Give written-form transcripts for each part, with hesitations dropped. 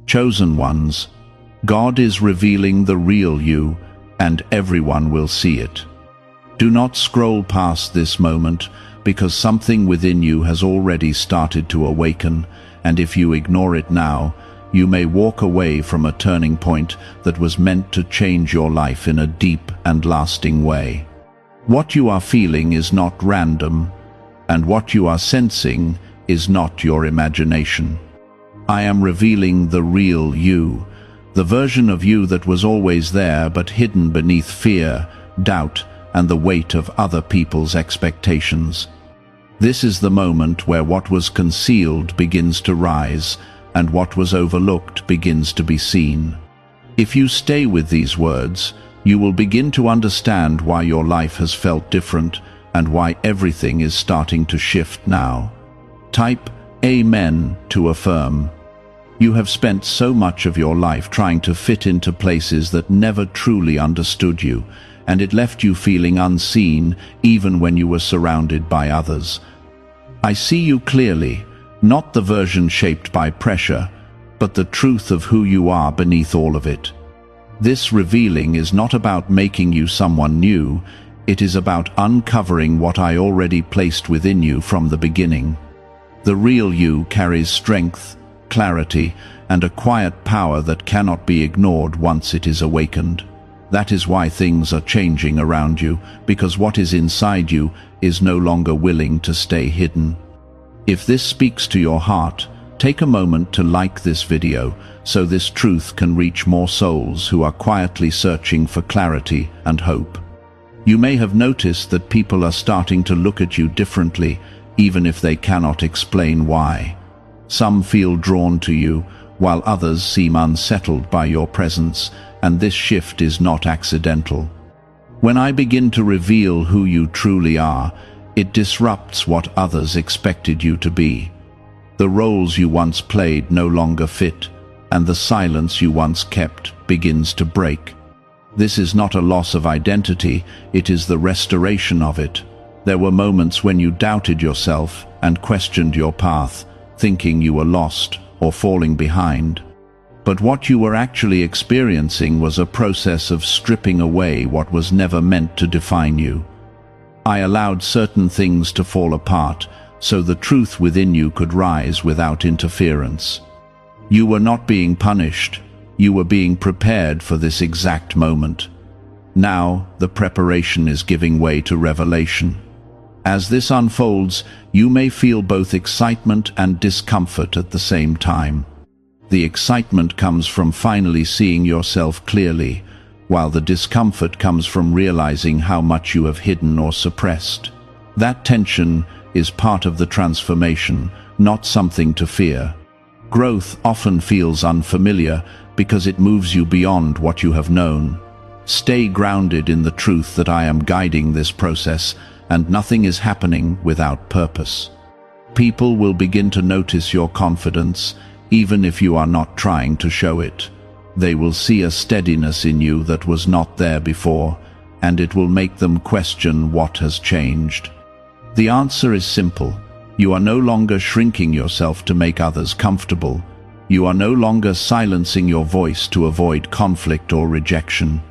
Chosen ones, God is revealing the real you, and everyone will see it. Do not scroll past this moment, because something within you has already started to awaken, and if you ignore it now, you may walk away from a turning point that was meant to change your life in a deep and lasting way. What you are feeling is not random, and what you are sensing is not your imagination. I am revealing the real you, the version of you that was always there but hidden beneath fear, doubt, and the weight of other people's expectations. This is the moment where what was concealed begins to rise, and what was overlooked begins to be seen. If you stay with these words, you will begin to understand why your life has felt different and why everything is starting to shift now. Type Amen to affirm. You have spent so much of your life trying to fit into places that never truly understood you, and it left you feeling unseen even when you were surrounded by others. I see you clearly, not the version shaped by pressure, but the truth of who you are beneath all of it. This revealing is not about making you someone new, it is about uncovering what I already placed within you from the beginning. The real you carries strength, clarity, and a quiet power that cannot be ignored once it is awakened. That is why things are changing around you, because what is inside you is no longer willing to stay hidden. If this speaks to your heart, take a moment to like this video so this truth can reach more souls who are quietly searching for clarity and hope. You may have noticed that people are starting to look at you differently, even if they cannot explain why. Some feel drawn to you, while others seem unsettled by your presence, and this shift is not accidental. When I begin to reveal who you truly are, it disrupts what others expected you to be. The roles you once played no longer fit, and the silence you once kept begins to break. This is not a loss of identity, it is the restoration of it. There were moments when you doubted yourself and questioned your path, thinking you were lost or falling behind. But what you were actually experiencing was a process of stripping away what was never meant to define you. I allowed certain things to fall apart, so the truth within you could rise without interference. You were not being punished, you were being prepared for this exact moment. Now, the preparation is giving way to revelation. As this unfolds, you may feel both excitement and discomfort at the same time. The excitement comes from finally seeing yourself clearly, while the discomfort comes from realizing how much you have hidden or suppressed. That tension is part of the transformation, not something to fear. Growth often feels unfamiliar because it moves you beyond what you have known. Stay grounded in the truth that I am guiding this process, and nothing is happening without purpose. People will begin to notice your confidence, even if you are not trying to show it. They will see a steadiness in you that was not there before, and it will make them question what has changed. The answer is simple. You are no longer shrinking yourself to make others comfortable. You are no longer silencing your voice to avoid conflict or rejection.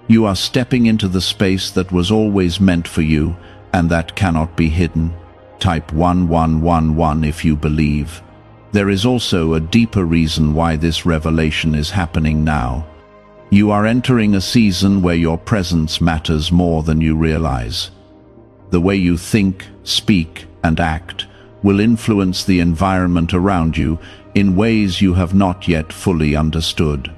You are stepping into the space that was always meant for you, and that cannot be hidden. Type 1111 if you believe. There is also a deeper reason why this revelation is happening now. You are entering a season where your presence matters more than you realize. The way you think, speak, and act will influence the environment around you in ways you have not yet fully understood.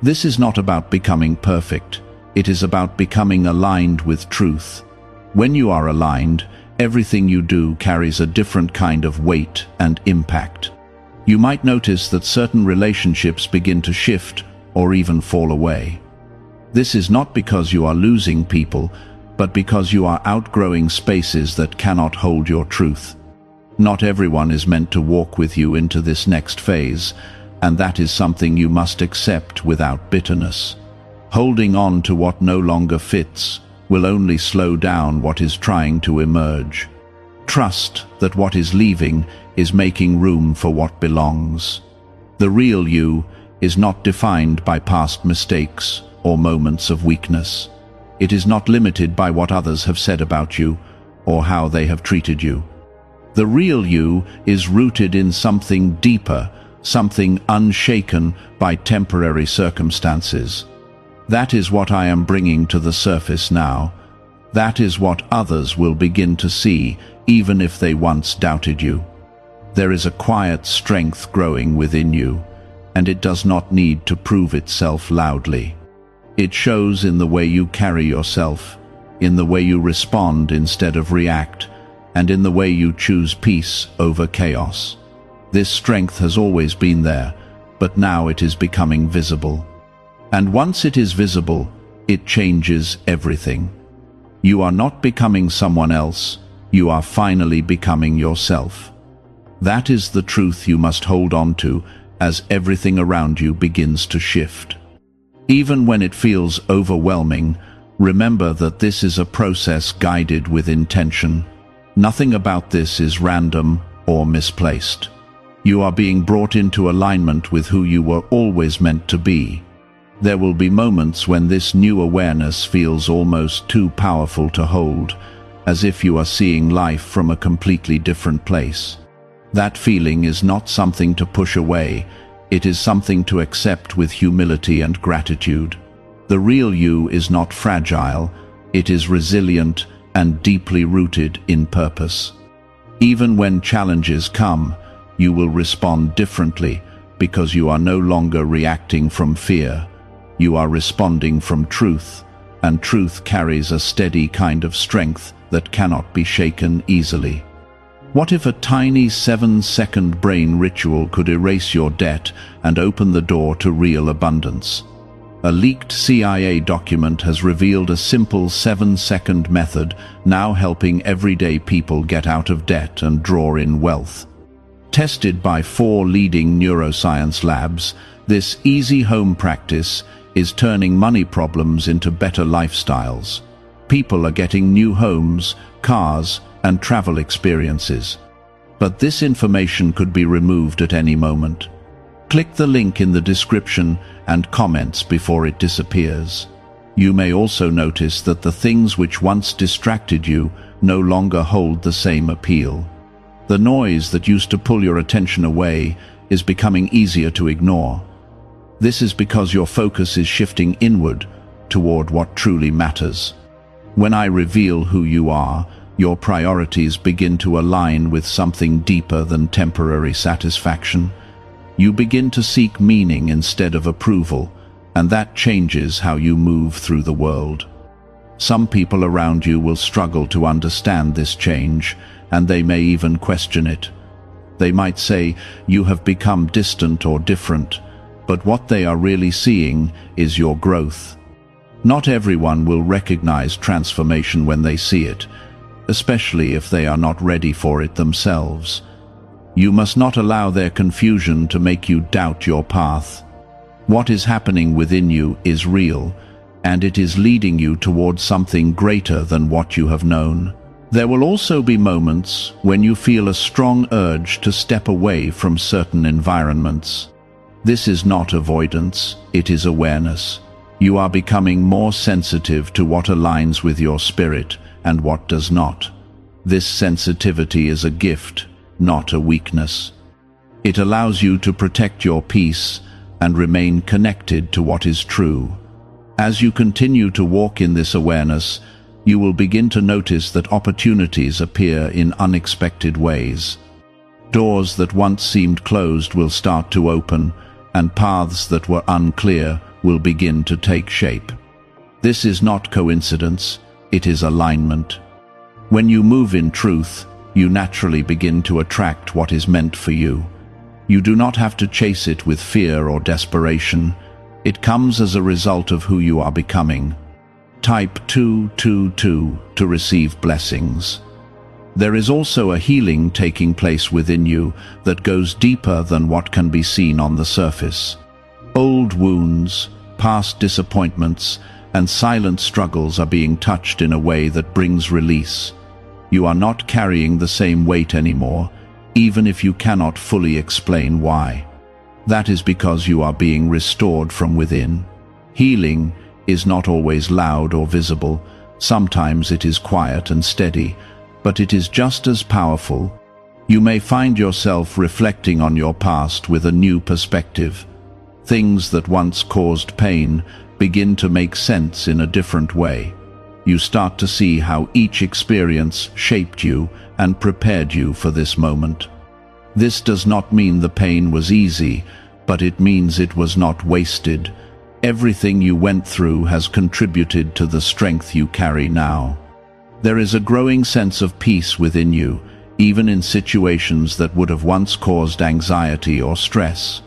This is not about becoming perfect. It is about becoming aligned with truth. When you are aligned, everything you do carries a different kind of weight and impact. You might notice that certain relationships begin to shift or even fall away. This is not because you are losing people, but because you are outgrowing spaces that cannot hold your truth. Not everyone is meant to walk with you into this next phase, and that is something you must accept without bitterness. Holding on to what no longer fits will only slow down what is trying to emerge. Trust that what is leaving is making room for what belongs. The real you is not defined by past mistakes or moments of weakness. It is not limited by what others have said about you or how they have treated you. The real you is rooted in something deeper, something unshaken by temporary circumstances. That is what I am bringing to the surface now. That is what others will begin to see, even if they once doubted you. There is a quiet strength growing within you, and it does not need to prove itself loudly. It shows in the way you carry yourself, in the way you respond instead of react, and in the way you choose peace over chaos. This strength has always been there, but now it is becoming visible. And once it is visible, it changes everything. You are not becoming someone else, you are finally becoming yourself. That is the truth you must hold on to as everything around you begins to shift. Even when it feels overwhelming, remember that this is a process guided with intention. Nothing about this is random or misplaced. You are being brought into alignment with who you were always meant to be. There will be moments when this new awareness feels almost too powerful to hold, as if you are seeing life from a completely different place. That feeling is not something to push away, it is something to accept with humility and gratitude. The real you is not fragile, it is resilient and deeply rooted in purpose. Even when challenges come, you will respond differently because you are no longer reacting from fear. You are responding from truth, and truth carries a steady kind of strength that cannot be shaken easily. What if a tiny 7-second brain ritual could erase your debt and open the door to real abundance? A leaked CIA document has revealed a simple 7-second method now helping everyday people get out of debt and draw in wealth. Tested by 4 leading neuroscience labs, this easy home practice is turning money problems into better lifestyles. People are getting new homes, cars, and travel experiences. But this information could be removed at any moment. Click the link in the description and comments before it disappears. You may also notice that the things which once distracted you no longer hold the same appeal. The noise that used to pull your attention away is becoming easier to ignore. This is because your focus is shifting inward toward what truly matters. When I reveal who you are, your priorities begin to align with something deeper than temporary satisfaction. You begin to seek meaning instead of approval, and that changes how you move through the world. Some people around you will struggle to understand this change, and they may even question it. They might say, "You have become distant or different," but what they are really seeing is your growth. Not everyone will recognize transformation when they see it, especially if they are not ready for it themselves. You must not allow their confusion to make you doubt your path. What is happening within you is real, and it is leading you towards something greater than what you have known. There will also be moments when you feel a strong urge to step away from certain environments. This is not avoidance, it is awareness. You are becoming more sensitive to what aligns with your spirit and what does not. This sensitivity is a gift, not a weakness. It allows you to protect your peace and remain connected to what is true. As you continue to walk in this awareness, you will begin to notice that opportunities appear in unexpected ways. Doors that once seemed closed will start to open, and paths that were unclear will begin to take shape. This is not coincidence, it is alignment. When you move in truth, you naturally begin to attract what is meant for you. You do not have to chase it with fear or desperation. It comes as a result of who you are becoming. Type 222 to receive blessings. There is also a healing taking place within you that goes deeper than what can be seen on the surface. Old wounds, past disappointments, and silent struggles are being touched in a way that brings release. You are not carrying the same weight anymore, even if you cannot fully explain why. That is because you are being restored from within. Healing is not always loud or visible. Sometimes it is quiet and steady, but it is just as powerful. You may find yourself reflecting on your past with a new perspective. Things that once caused pain begin to make sense in a different way. You start to see how each experience shaped you and prepared you for this moment. This does not mean the pain was easy, but it means it was not wasted. Everything you went through has contributed to the strength you carry now. There is a growing sense of peace within you, even in situations that would have once caused anxiety or stress.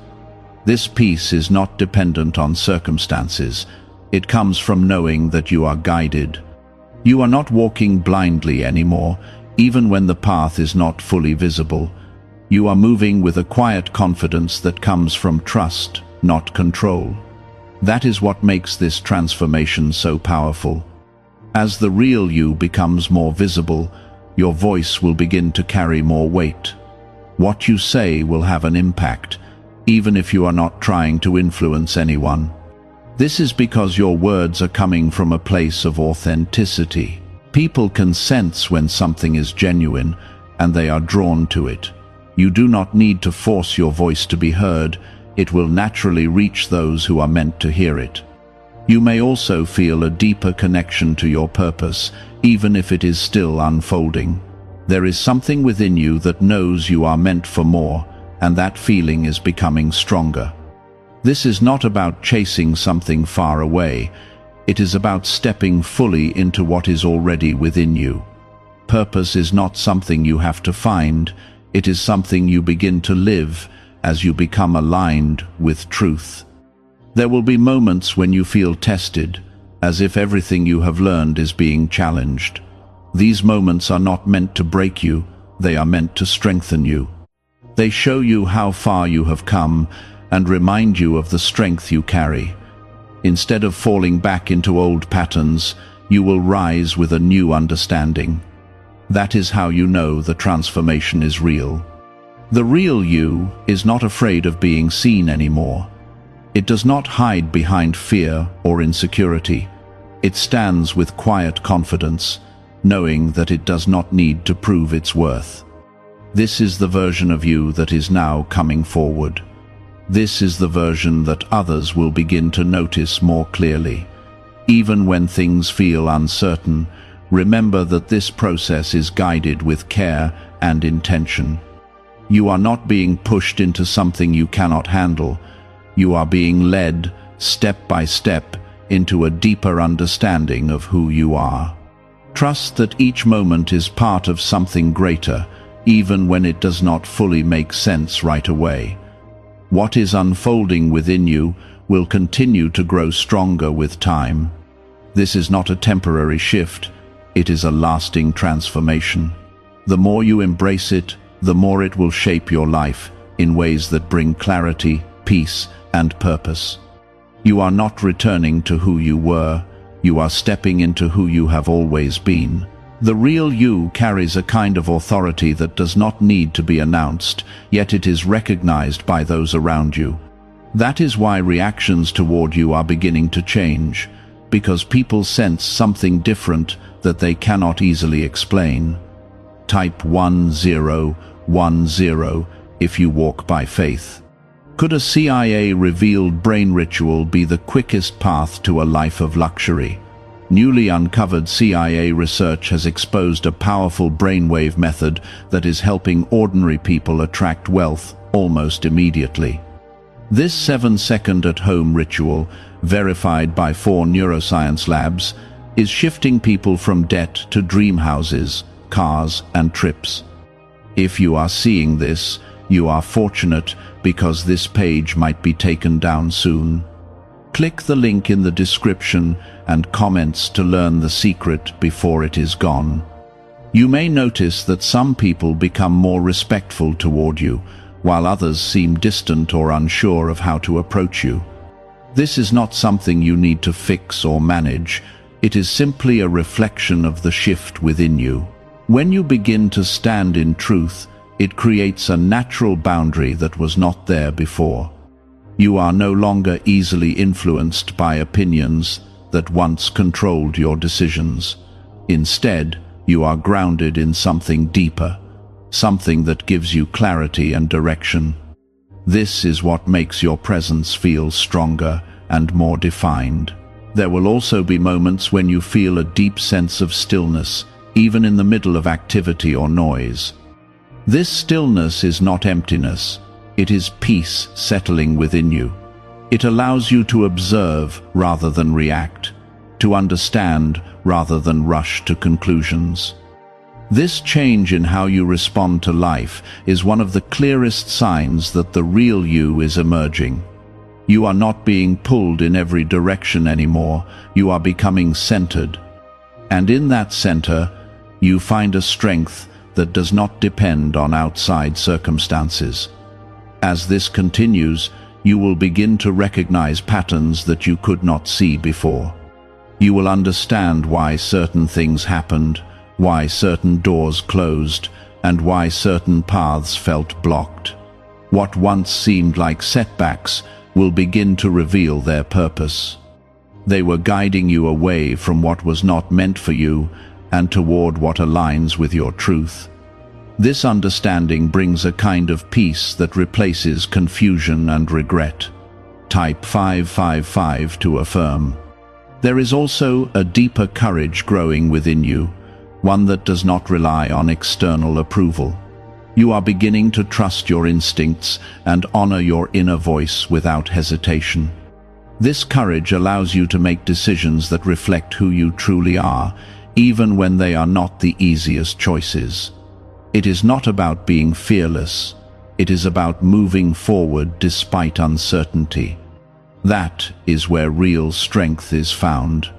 This peace is not dependent on circumstances. It comes from knowing that you are guided. You are not walking blindly anymore, even when the path is not fully visible. You are moving with a quiet confidence that comes from trust, not control. That is what makes this transformation so powerful. As the real you becomes more visible, your voice will begin to carry more weight. What you say will have an impact, even if you are not trying to influence anyone. This is because your words are coming from a place of authenticity. People can sense when something is genuine, and they are drawn to it. You do not need to force your voice to be heard. It will naturally reach those who are meant to hear it. You may also feel a deeper connection to your purpose, even if it is still unfolding. There is something within you that knows you are meant for more, and that feeling is becoming stronger. This is not about chasing something far away. It is about stepping fully into what is already within you. Purpose is not something you have to find. It is something you begin to live as you become aligned with truth. There will be moments when you feel tested, as if everything you have learned is being challenged. These moments are not meant to break you, they are meant to strengthen you. They show you how far you have come and remind you of the strength you carry. Instead of falling back into old patterns, you will rise with a new understanding. That is how you know the transformation is real. The real you is not afraid of being seen anymore. It does not hide behind fear or insecurity. It stands with quiet confidence, knowing that it does not need to prove its worth. This is the version of you that is now coming forward. This is the version that others will begin to notice more clearly. Even when things feel uncertain, remember that this process is guided with care and intention. You are not being pushed into something you cannot handle. You are being led, step by step, into a deeper understanding of who you are. Trust that each moment is part of something greater, even when it does not fully make sense right away. What is unfolding within you will continue to grow stronger with time. This is not a temporary shift. It is a lasting transformation. The more you embrace it, the more it will shape your life in ways that bring clarity, peace, and purpose. You are not returning to who you were. You are stepping into who you have always been. The real you carries a kind of authority that does not need to be announced, yet it is recognized by those around you. That is why reactions toward you are beginning to change, because people sense something different that they cannot easily explain. Type 1010 if you walk by faith. Could a CIA-revealed brain ritual be the quickest path to a life of luxury? Newly uncovered CIA research has exposed a powerful brainwave method that is helping ordinary people attract wealth almost immediately. This 7-second at-home ritual, verified by 4 neuroscience labs, is shifting people from debt to dream houses, cars, and trips. If you are seeing this, you are fortunate because this page might be taken down soon. Click the link in the description and comments to learn the secret before it is gone. You may notice that some people become more respectful toward you, while others seem distant or unsure of how to approach you. This is not something you need to fix or manage. It is simply a reflection of the shift within you. When you begin to stand in truth, it creates a natural boundary that was not there before. You are no longer easily influenced by opinions that once controlled your decisions. Instead, you are grounded in something deeper, something that gives you clarity and direction. This is what makes your presence feel stronger and more defined. There will also be moments when you feel a deep sense of stillness, even in the middle of activity or noise. This stillness is not emptiness, it is peace settling within you. It allows you to observe rather than react, to understand rather than rush to conclusions. This change in how you respond to life is one of the clearest signs that the real you is emerging. You are not being pulled in every direction anymore, you are becoming centered. And in that center, you find a strength that does not depend on outside circumstances. As this continues, you will begin to recognize patterns that you could not see before. You will understand why certain things happened, why certain doors closed, and why certain paths felt blocked. What once seemed like setbacks will begin to reveal their purpose. They were guiding you away from what was not meant for you and toward what aligns with your truth. This understanding brings a kind of peace that replaces confusion and regret. Type 555 to affirm. There is also a deeper courage growing within you, one that does not rely on external approval. You are beginning to trust your instincts and honor your inner voice without hesitation. This courage allows you to make decisions that reflect who you truly are, even when they are not the easiest choices. It is not about being fearless. It is about moving forward despite uncertainty. That is where real strength is found.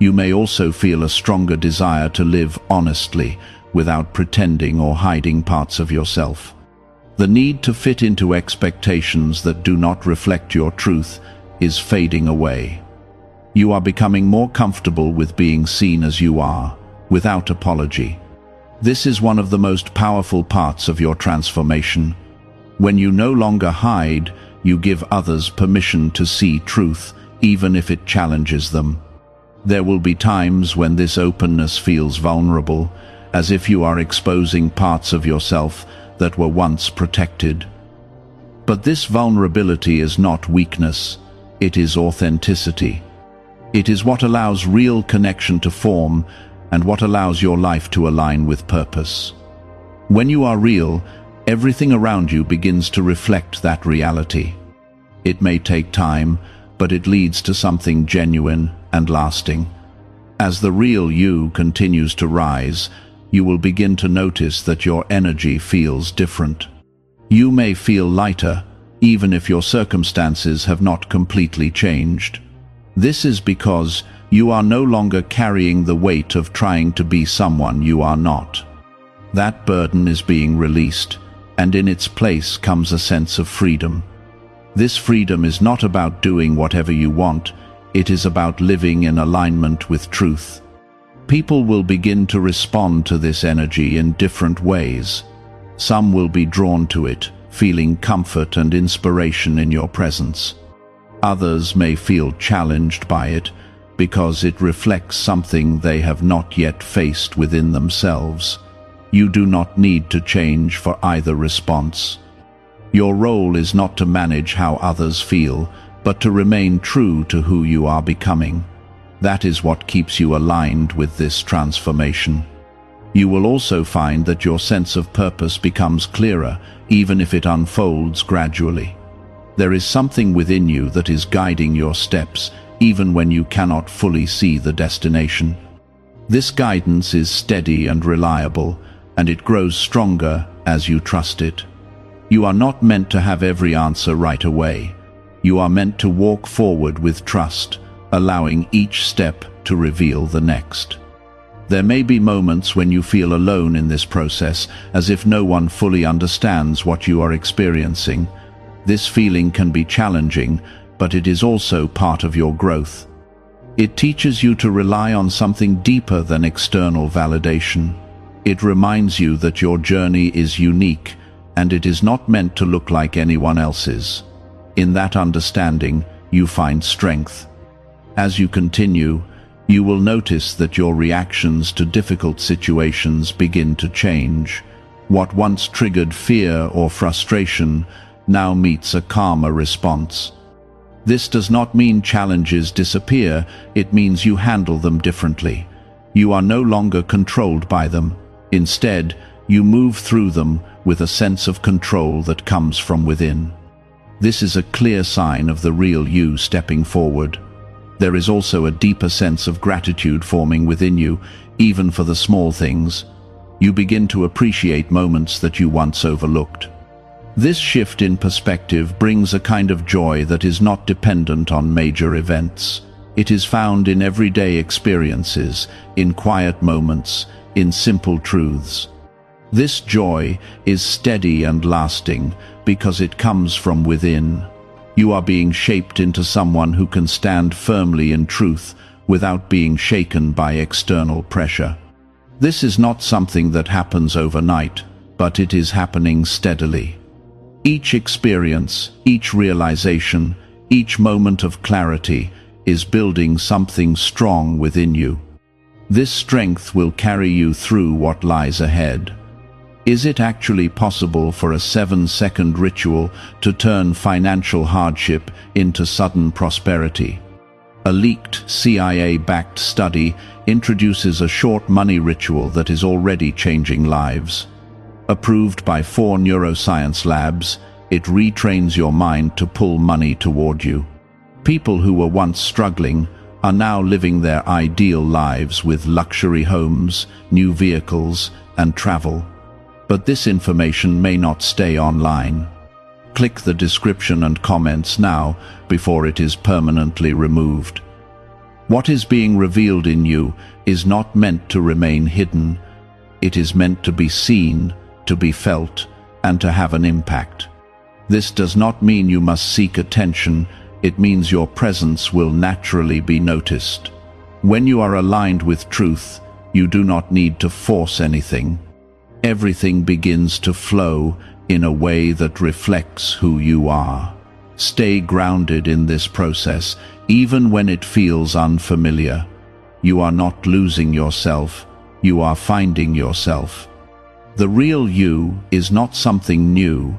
You may also feel a stronger desire to live honestly, without pretending or hiding parts of yourself. The need to fit into expectations that do not reflect your truth is fading away. You are becoming more comfortable with being seen as you are, without apology. This is one of the most powerful parts of your transformation. When you no longer hide, you give others permission to see truth, even if it challenges them. There will be times when this openness feels vulnerable, as if you are exposing parts of yourself that were once protected. But this vulnerability is not weakness, it is authenticity. It is what allows real connection to form and what allows your life to align with purpose. When you are real, everything around you begins to reflect that reality. It may take time, but it leads to something genuine and lasting. As the real you continues to rise, you will begin to notice that your energy feels different. You may feel lighter, even if your circumstances have not completely changed. This is because you are no longer carrying the weight of trying to be someone you are not. That burden is being released, and in its place comes a sense of freedom. This freedom is not about doing whatever you want, it is about living in alignment with truth. People will begin to respond to this energy in different ways. Some will be drawn to it, feeling comfort and inspiration in your presence. Others may feel challenged by it because it reflects something they have not yet faced within themselves. You do not need to change for either response. Your role is not to manage how others feel, but to remain true to who you are becoming. That is what keeps you aligned with this transformation. You will also find that your sense of purpose becomes clearer, even if it unfolds gradually. There is something within you that is guiding your steps, even when you cannot fully see the destination. This guidance is steady and reliable, and it grows stronger as you trust it. You are not meant to have every answer right away. You are meant to walk forward with trust, allowing each step to reveal the next. There may be moments when you feel alone in this process, as if no one fully understands what you are experiencing. This feeling can be challenging, but it is also part of your growth. It teaches you to rely on something deeper than external validation. It reminds you that your journey is unique, and it is not meant to look like anyone else's. In that understanding, you find strength. As you continue, you will notice that your reactions to difficult situations begin to change. What once triggered fear or frustration now meets a calmer response. This does not mean challenges disappear, it means you handle them differently. You are no longer controlled by them. Instead, you move through them with a sense of control that comes from within. This is a clear sign of the real you stepping forward. There is also a deeper sense of gratitude forming within you, even for the small things. You begin to appreciate moments that you once overlooked. This shift in perspective brings a kind of joy that is not dependent on major events. It is found in everyday experiences, in quiet moments, in simple truths. This joy is steady and lasting because it comes from within. You are being shaped into someone who can stand firmly in truth without being shaken by external pressure. This is not something that happens overnight, but it is happening steadily. Each experience, each realization, each moment of clarity is building something strong within you. This strength will carry you through what lies ahead. Is it actually possible for a 7-second ritual to turn financial hardship into sudden prosperity? A leaked CIA-backed study introduces a short money ritual that is already changing lives. Approved by 4 neuroscience labs, it retrains your mind to pull money toward you. People who were once struggling are now living their ideal lives with luxury homes, new vehicles, and travel. But this information may not stay online. Click the description and comments now before it is permanently removed. What is being revealed in you is not meant to remain hidden. It is meant to be seen, to be felt, and to have an impact. This does not mean you must seek attention, it means your presence will naturally be noticed. When you are aligned with truth, you do not need to force anything. Everything begins to flow in a way that reflects who you are. Stay grounded in this process, even when it feels unfamiliar. You are not losing yourself, you are finding yourself. The real you is not something new,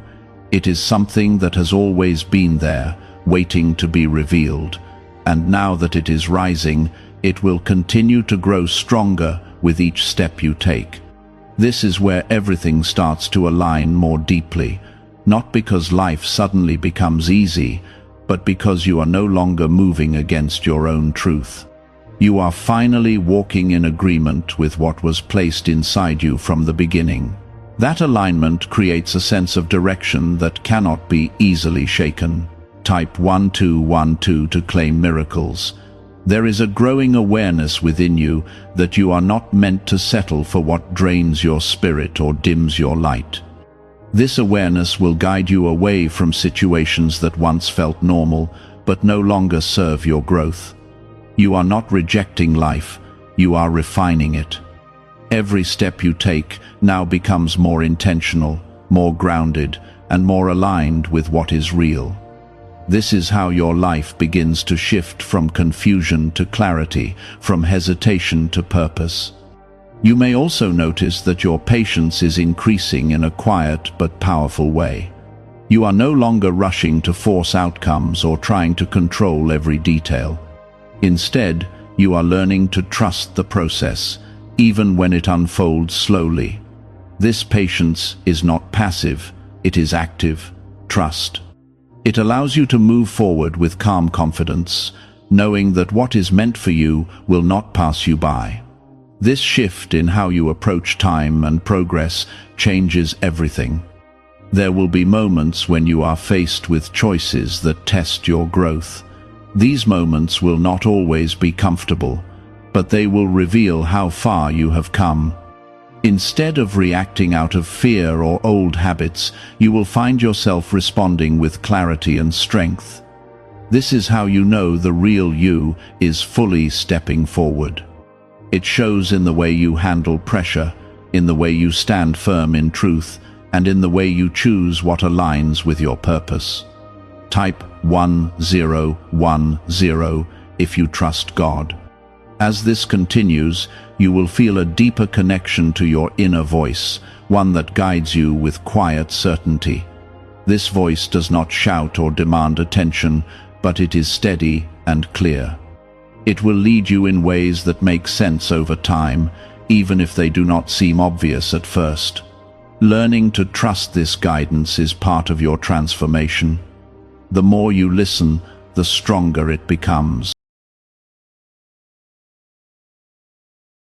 it is something that has always been there, waiting to be revealed. And now that it is rising, it will continue to grow stronger with each step you take. This is where everything starts to align more deeply, not because life suddenly becomes easy, but because you are no longer moving against your own truth. You are finally walking in agreement with what was placed inside you from the beginning. That alignment creates a sense of direction that cannot be easily shaken. Type 1212 to claim miracles. There is a growing awareness within you that you are not meant to settle for what drains your spirit or dims your light. This awareness will guide you away from situations that once felt normal but no longer serve your growth. You are not rejecting life, you are refining it. Every step you take now becomes more intentional, more grounded, and more aligned with what is real. This is how your life begins to shift from confusion to clarity, from hesitation to purpose. You may also notice that your patience is increasing in a quiet but powerful way. You are no longer rushing to force outcomes or trying to control every detail. Instead, you are learning to trust the process, even when it unfolds slowly. This patience is not passive, it is active. Trust. It allows you to move forward with calm confidence, knowing that what is meant for you will not pass you by. This shift in how you approach time and progress changes everything. There will be moments when you are faced with choices that test your growth. These moments will not always be comfortable, but they will reveal how far you have come. Instead of reacting out of fear or old habits, you will find yourself responding with clarity and strength. This is how you know the real you is fully stepping forward. It shows in the way you handle pressure, in the way you stand firm in truth, and in the way you choose what aligns with your purpose. Type 1010 if you trust God. As this continues, you will feel a deeper connection to your inner voice, one that guides you with quiet certainty. This voice does not shout or demand attention, but it is steady and clear. It will lead you in ways that make sense over time, even if they do not seem obvious at first. Learning to trust this guidance is part of your transformation. The more you listen, the stronger it becomes.